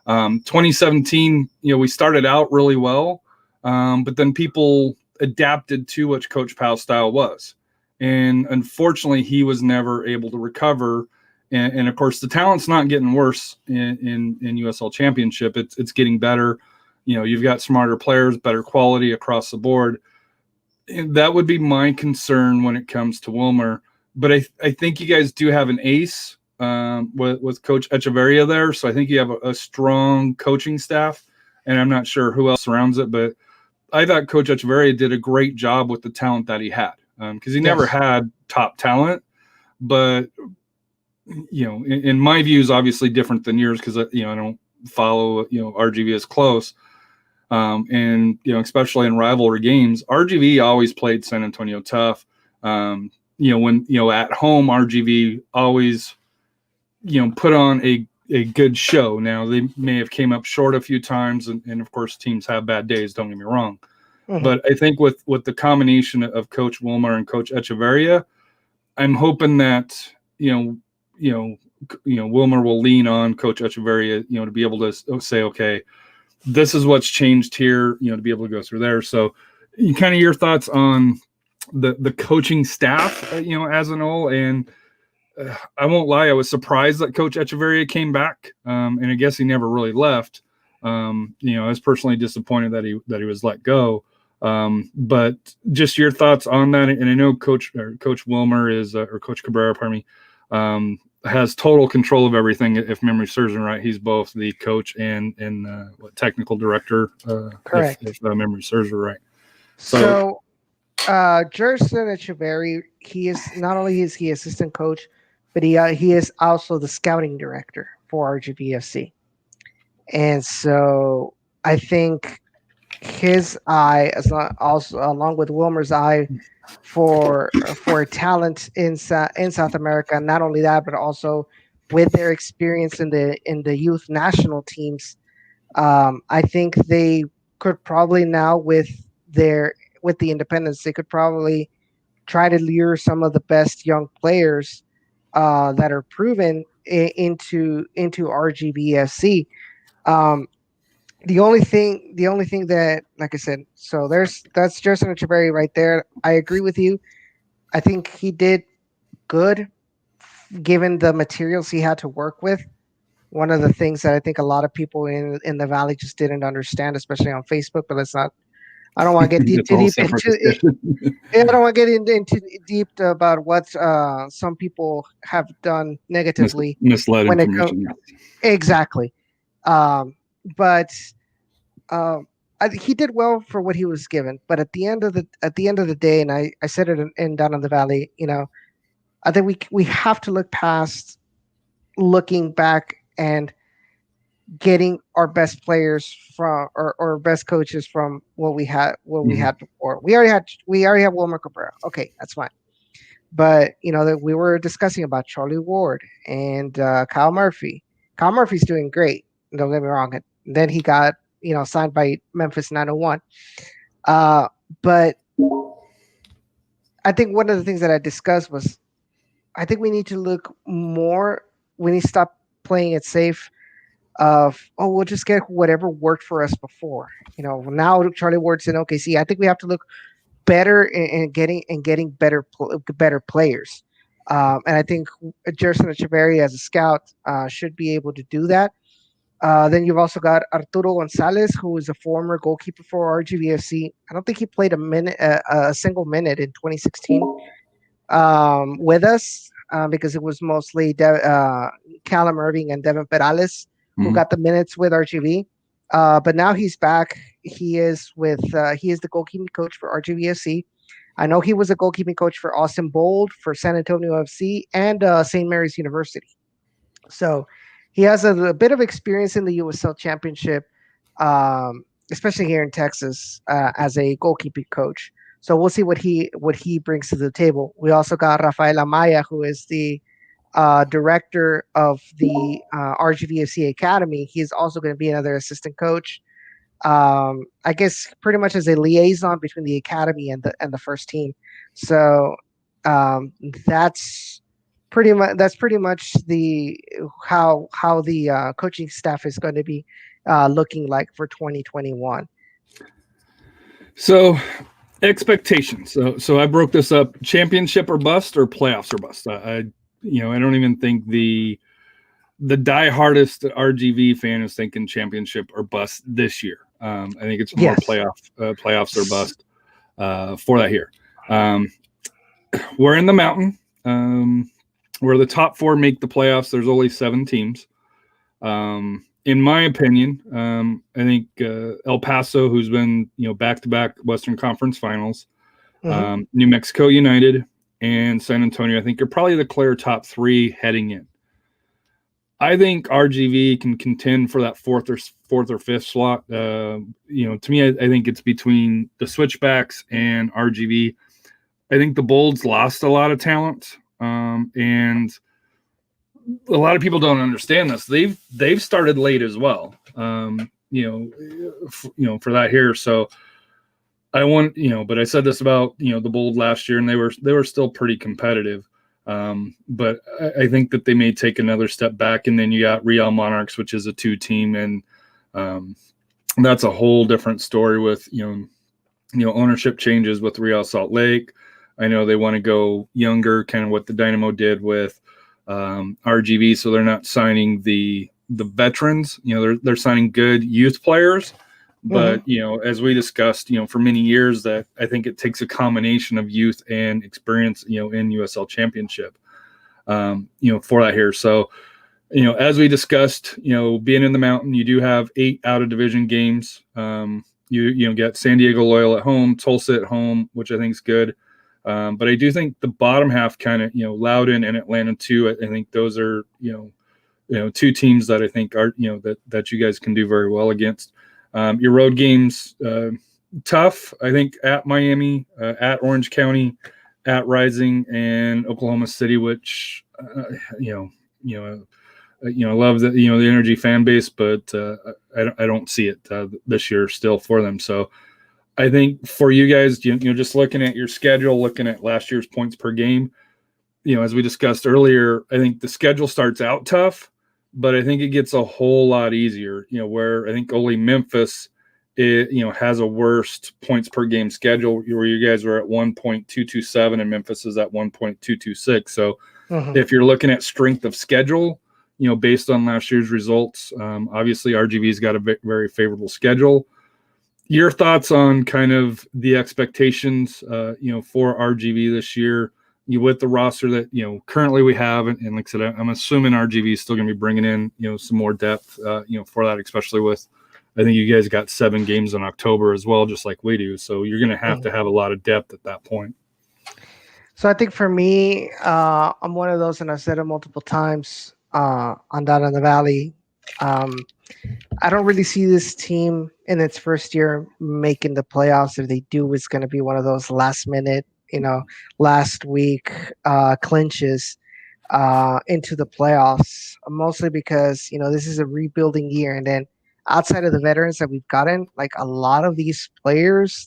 2017, we started out really well, but then people adapted to what Coach Powell's style was. And unfortunately, he was never able to recover. And of course, the talent's not getting worse in USL Championship. It's getting better. You've got smarter players, better quality across the board. And that would be my concern when it comes to Wilmer. But I think you guys do have an ace with Coach Echeverria there. So I think you have a strong coaching staff. And I'm not sure who else surrounds it. But I thought Coach Echeverria did a great job with the talent that he had. Because he never had top talent, but in my view is obviously different than yours because I don't follow RGV as close, and especially in rivalry games, RGV always played San Antonio tough. When at home RGV always put on a good show. Now they may have came up short a few times, and of course teams have bad days. Don't get me wrong. Mm-hmm. But I think with the combination of Coach Wilmer and Coach Echeverria, I'm hoping that Wilmer will lean on Coach Echeverria, to be able to say, okay, this is what's changed here, to be able to go through there. So, kind of your thoughts on the coaching staff, as an whole. And I won't lie, I was surprised that Coach Echeverria came back, and I guess he never really left. I was personally disappointed that he was let go. But just your thoughts on that. And I know Coach Wilmer is, or Coach Cabrera, pardon me, has total control of everything. If memory serves me right, he's both the coach and technical director. Correct. If memory serves me right. So Jerson Echeverry, he is not only is he assistant coach, but he is also the scouting director for RGVFC. And so I think his eye, also along with Wilmer's eye, for talent in South America. Not only that, but also with their experience in the youth national teams, I think they could probably now with the independence, they could probably try to lure some of the best young players that are proven into RGVFC. The only thing that, like I said, so that's Justin Echeverry right there. I agree with you. I think he did good given the materials he had to work with. One of the things that I think a lot of people in the Valley just didn't understand, especially on Facebook, but I don't want to get too deep into it. I don't want to get into deep about what some people have done negatively. Misled when information. Exactly. But he did well for what he was given. But at the end of the day, and I said it in Down in the Valley, I think we have to look past looking back and getting our best players from or best coaches from what we had before. We already have Wilmer Cabrera. Okay, that's fine. But that we were discussing about Charlie Ward and Kyle Murphy. Kyle Murphy's doing great. Don't get me wrong. And then he got signed by Memphis 901. But I think one of the things that I discussed was I think we need to look more. We need to stop playing it safe. We'll just get whatever worked for us before. Now Charlie Ward's in OKC. I think we have to look better in getting better players. And I think Jerson Echeverry as a scout should be able to do that. Then you've also got Arturo Gonzalez, who is a former goalkeeper for RGVFC. I don't think he played a single minute in 2016 with us because it was mostly Callum Irving and Devin Perales who got the minutes with RGV. But now he's back. He is the goalkeeping coach for RGVFC. I know he was a goalkeeping coach for Austin Bold, for San Antonio FC, and St. Mary's University. So he has a bit of experience in the USL Championship, especially here in Texas, as a goalkeeping coach. So we'll see what he brings to the table. We also got Rafael Amaya, who is the director of the RGVFC Academy. He's also going to be another assistant coach. I guess pretty much as a liaison between the academy and the first team. So that's pretty much the how the coaching staff is going to be looking like for 2021. So expectations. So I broke this up: championship or bust, or playoffs or bust. I don't even think the die-hardest RGV fan is thinking championship or bust this year. I think it's more playoffs or bust for that here. We're in the mountain where the top four make the playoffs. There's only 7 teams. In my opinion, I think El Paso, who's been back-to-back Western Conference Finals, New Mexico United, and San Antonio, I think are probably the clear top 3 heading in. I think RGV can contend for that fourth or 5th slot. To me, I think it's between the Switchbacks and RGV. I think the Bolds lost a lot of talent, and a lot of people don't understand this. They've started late as well. For that here. So I want, but I said this about the Bold last year, and they were still pretty competitive. But I think that they may take another step back, and then you got Real Monarchs, which is a 2-team, and that's a whole different story with ownership changes with Real Salt Lake. I know they want to go younger, kind of what the Dynamo did with RGV, so they're not signing the veterans. They're signing good youth players, But, as we discussed, for many years, that I think it takes a combination of youth and experience, in USL Championship, for that here. So, as we discussed, being in the Mountain, you do have 8 out of division games. You get San Diego Loyal at home, Tulsa at home, which I think is good. But I do think the bottom half kind of, Loudoun and Atlanta too. I think those are, 2 teams that I think are, that you guys can do very well against. Your road games, tough, I think, at Miami, at Orange County, at Rising, and Oklahoma City, which, I love the, the Energy fan base, but I don't see it this year still for them. So I think for you guys, just looking at your schedule, looking at last year's points per game, as we discussed earlier, I think the schedule starts out tough, but I think it gets a whole lot easier, where I think only Memphis, has a worst points per game schedule, where you guys are at 1.227 and Memphis is at 1.226. So if you're looking at strength of schedule, based on last year's results, obviously RGV's got a very favorable schedule. Your thoughts on kind of the expectations, for RGV this year, with the roster that, currently we have. And like I said, I'm assuming RGV is still going to be bringing in, some more depth, for that, especially with, I think you guys got 7 games in October as well, just like we do. So you're going to have a lot of depth at that point. So I think for me, I'm one of those, and I've said it multiple times, on Down in the Valley. I don't really see this team in its first year making the playoffs. If they do, it's going to be one of those last minute, last week clinches into the playoffs, mostly because, this is a rebuilding year. And then outside of the veterans that we've gotten, like a lot of these players,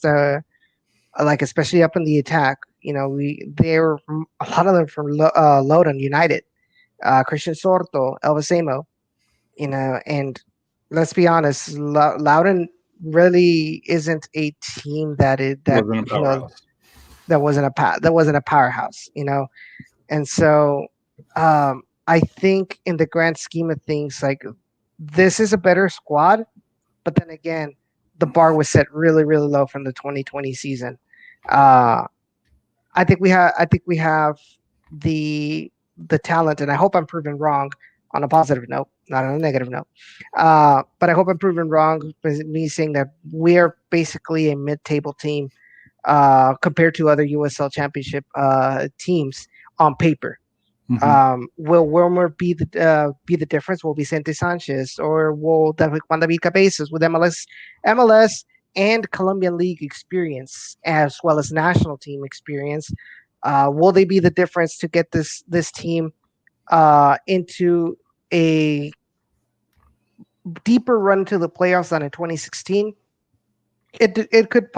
like especially up in the attack, they're a lot of them from Loudoun United, Christian Sorto, Elvis Amo, and let's be honest, Loudoun really isn't a team that wasn't a powerhouse, and so I think in the grand scheme of things, like, this is a better squad, but then again, the bar was set really, really low from the 2020 season. I think we have the talent, and I hope I'm proven wrong on a positive note, not on a negative note. But I hope I'm proven wrong by me saying that we are basically a mid-table team compared to other USL Championship teams on paper. Will Wilmer be the difference? Will Vicente Sanchez, or will Juan David Cabezas with MLS and Colombian League experience as well as national team experience? Will they be the difference to get this team into a deeper run to the playoffs than in 2016? It could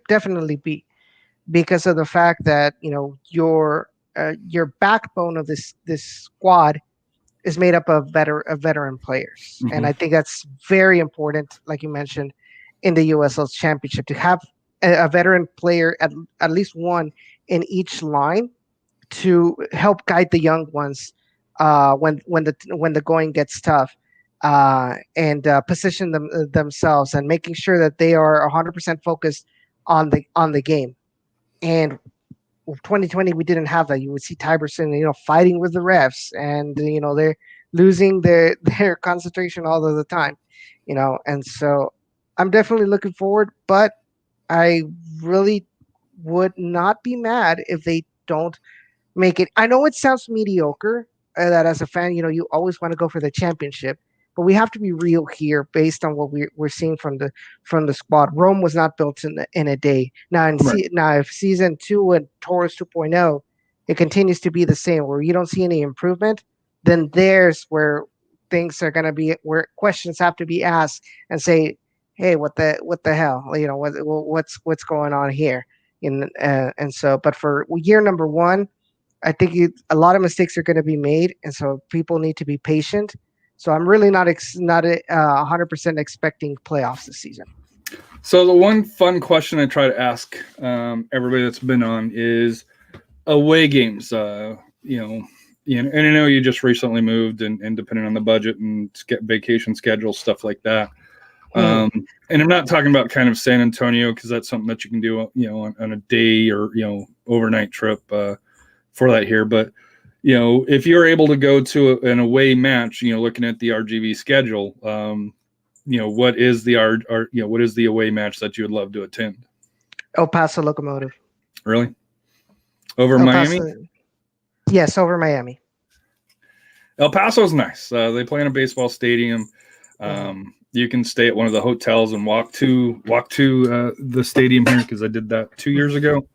definitely be, because of the fact that your backbone of this squad is made up of veteran players, and I think that's very important, like you mentioned, in the USL Championship, to have a veteran player, at least one in each line, to help guide the young ones when the going gets tough, and position themselves, and making sure that they are 100% focused on the game. And 2020, we didn't have that. You would see Tyberson, fighting with the refs, and they're losing their concentration all of the time, And so I'm definitely looking forward, but I really would not be mad if they don't make it. I know it sounds mediocre, that as a fan, you always want to go for the championship, but we have to be real here based on what we're seeing from the squad. Rome was not built in a day. Now, if season 2 and Taurus 2.0, it continues to be the same, where you don't see any improvement, then there's where things are going to be, where questions have to be asked and say, hey, what the hell, what's going on here? And so, but for year number 1, I think a lot of mistakes are going to be made, and so people need to be patient. So I'm really not 100% expecting playoffs this season. So the one fun question I try to ask everybody that's been on is away games. And I know you just recently moved, and depending on the budget and vacation schedule, stuff like that. And I'm not talking about kind of San Antonio, because that's something that you can do, on a day or, overnight trip for that here. But, if you're able to go to an away match, looking at the RGV schedule, what is the away match that you would love to attend? El Paso Locomotive. Really? Over El Miami? Paso, yes, over Miami. El Paso's nice. They play in a baseball stadium. You can stay at one of the hotels and walk to the stadium here, because I did that 2 years ago.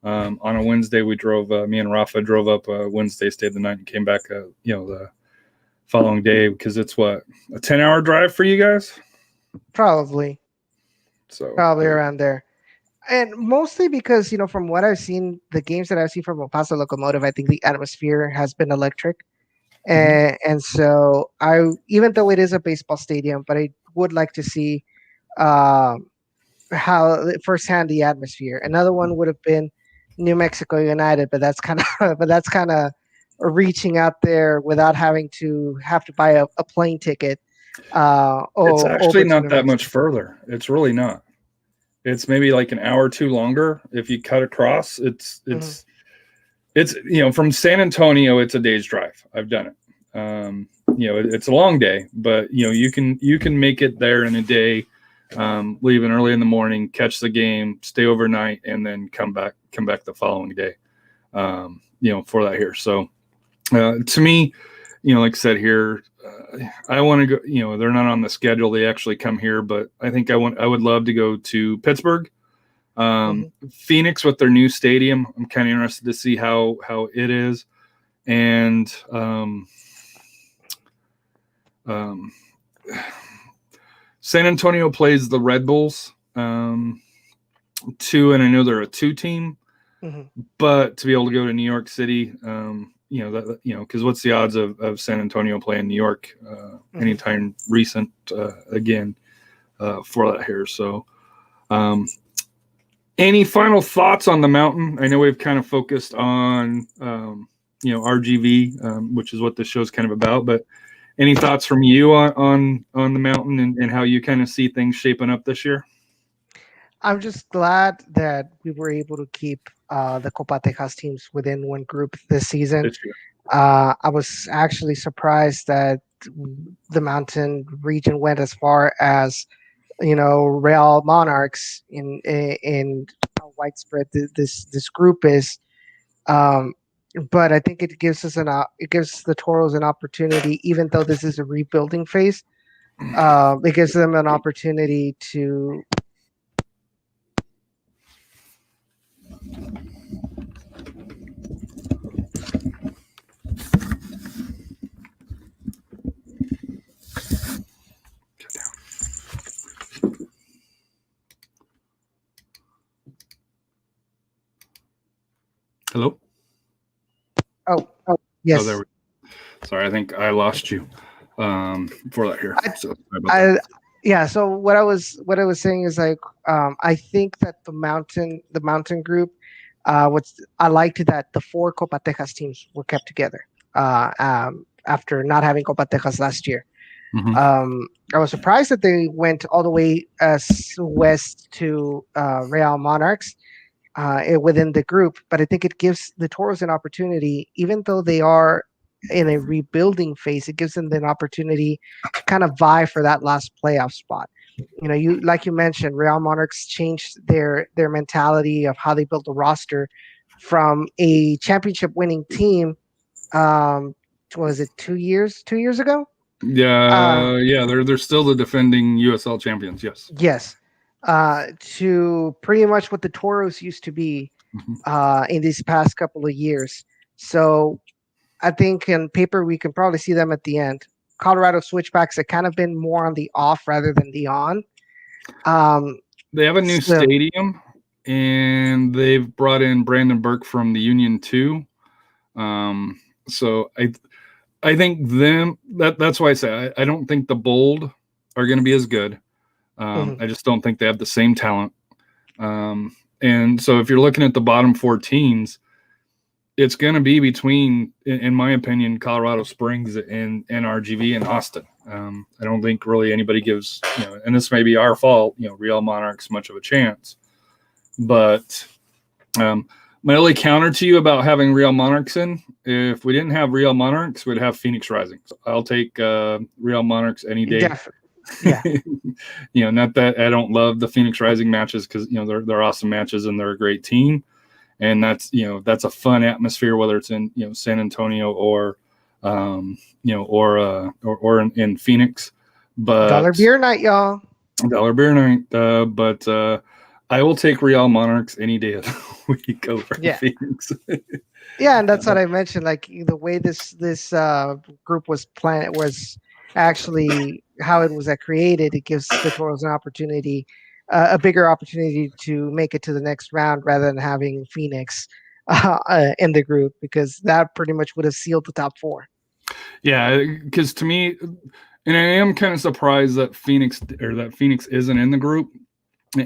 On a Wednesday, we drove. Me and Rafa drove up Wednesday, stayed the night, and came back. The following day, because it's a 10-hour drive for you guys. Probably around there. And mostly because, from what I've seen, the games that I've seen from El Paso Locomotive, I think the atmosphere has been electric. And so even though it is a baseball stadium, but I would like to see how firsthand the atmosphere. Another one would have been New Mexico United, but that's kind of reaching out there without having to buy a plane ticket. It's actually not that much further. It's really not. It's maybe like an hour or two longer if you cut across. It's from San Antonio, it's a day's drive. I've done it. It's a long day, but you can make it there in a day, leaving early in the morning, catch the game, stay overnight, and then come back the following day. For that here. So to me, like I said here, I want to go. They're not on the schedule. They actually come here, but I think I would love to go to Pittsburgh, Phoenix with their new stadium. I'm kind of interested to see how it is, and San Antonio plays the Red Bulls, and I know they're a 2 team, but to be able to go to New York City, because what's the odds of San Antonio playing New York anytime recent again for that here? So, any final thoughts on the mountain? I know we've kind of focused on RGV, which is what this show's kind of about, but any thoughts from you on the mountain and how you kind of see things shaping up this year? I'm just glad that we were able to keep the Copa Tejas teams within one group this season. I was actually surprised that the mountain region went as far as, Real Monarchs in how widespread this group is. But I think it gives the Toros an opportunity, even though this is a rebuilding phase. It gives them an opportunity to. Hello? Oh, yes. Oh, there we go. Sorry, I think I lost you for that here. So what I was saying is I think that the mountain group, I liked that the 4 Copa Tejas teams were kept together after not having Copa Tejas last year. I was surprised that they went all the way west to Real Monarchs within the group, but I think it gives the Toros an opportunity, even though they are in a rebuilding phase. It gives them an opportunity to kind of vie for that last playoff spot. Like you mentioned, Real Monarchs changed their mentality of how they built the roster from a championship winning team. Was it 2 years ago? Yeah, they're still the defending USL champions. Yes. To pretty much what the Toros used to be in these past couple of years. So I think in paper we can probably see them at the end. Colorado Switchbacks have kind of been more on the off rather than the on. They have a new stadium, and they've brought in Brandon Burke from the Union 2. So I think that's why I say I don't think the Bold are going to be as good. I just don't think they have the same talent. And so if you're looking at the bottom 4 teams, it's going to be between, in my opinion, Colorado Springs and RGV and Austin. I don't think really anybody gives, and this may be our fault, Real Monarchs much of a chance. But my only counter to you about having Real Monarchs in, if we didn't have Real Monarchs, we'd have Phoenix Rising. So I'll take Real Monarchs any day. Definitely. Yeah. Not that I don't love the Phoenix Rising matches, because they're awesome matches and they're a great team, and that's a fun atmosphere, whether it's in San Antonio or in Phoenix. But Dollar beer night, y'all. Dollar beer night. But I will take Real Monarchs any day of the week over Phoenix. Yeah, and that's what I mentioned. Like the way this group was planned was actually how it was created. It gives the Toros an opportunity, a bigger opportunity to make it to the next round rather than having Phoenix in the group, because that pretty much would have sealed the top 4. Yeah, because to me, and I am kind of surprised that Phoenix isn't in the group.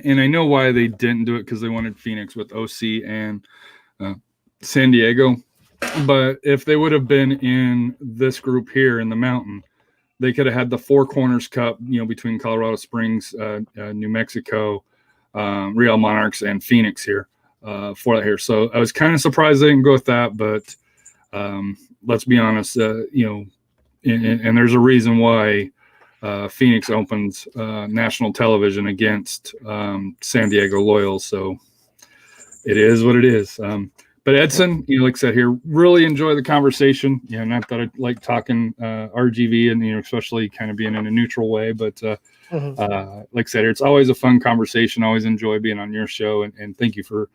And I know why they didn't do it, because they wanted Phoenix with OC and San Diego. But if they would have been in this group here in the Mountain, they could have had the Four Corners Cup, between Colorado Springs, New Mexico, Real Monarchs, and Phoenix here for that here. So I was kind of surprised they didn't go with that. But let's be honest, and there's a reason why Phoenix opens national television against San Diego Loyal. So it is what it is. But Edson, like I said here, really enjoy the conversation. Not that I like talking RGV and especially kind of being in a neutral way, but like I said, it's always a fun conversation. Always enjoy being on your show, and thank you for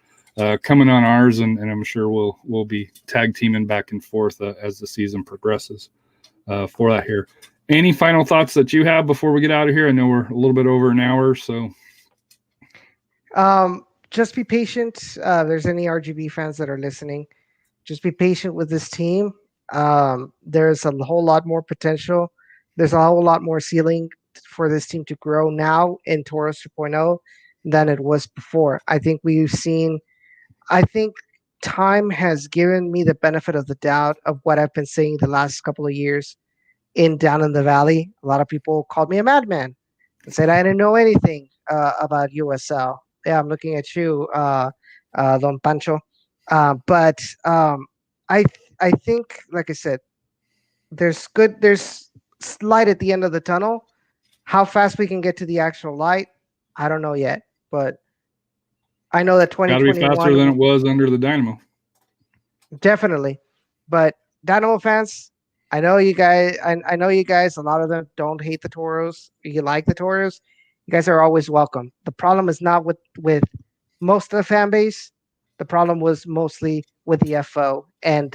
coming on ours. And I'm sure we'll be tag teaming back and forth as the season progresses for that here. Any final thoughts that you have before we get out of here? I know we're a little bit over an hour, so. Just be patient. There's any RGB fans that are listening, just be patient with this team. There's a whole lot more potential. There's a whole lot more ceiling for this team to grow now in Toros 2.0 than it was before. I think time has given me the benefit of the doubt of what I've been saying the last couple of years down in the valley. A lot of people called me a madman and said I didn't know anything about USL. Yeah, I'm looking at you, Don Pancho. But I think, like I said, there's light at the end of the tunnel. How fast we can get to the actual light, I don't know yet. But I know that 2021 got to be faster than it was under the Dynamo. Definitely. But Dynamo fans, I know you guys. I know you guys. A lot of them don't hate the Toros. You like the Toros. You guys are always welcome. The problem is not with most of the fan base. The problem was mostly with the FO and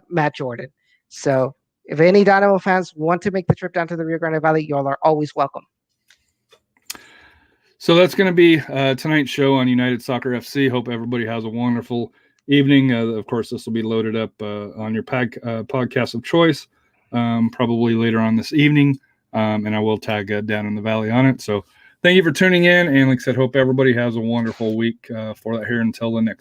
Matt Jordan. So if any Dynamo fans want to make the trip down to the Rio Grande Valley, y'all are always welcome. So that's going to be tonight's show on United Soccer FC. Hope everybody has a wonderful evening. Of course, this will be loaded up on your podcast of choice, probably later on this evening. And I will tag Down in the Valley on it. So thank you for tuning in. And like I said, hope everybody has a wonderful week for that here until the next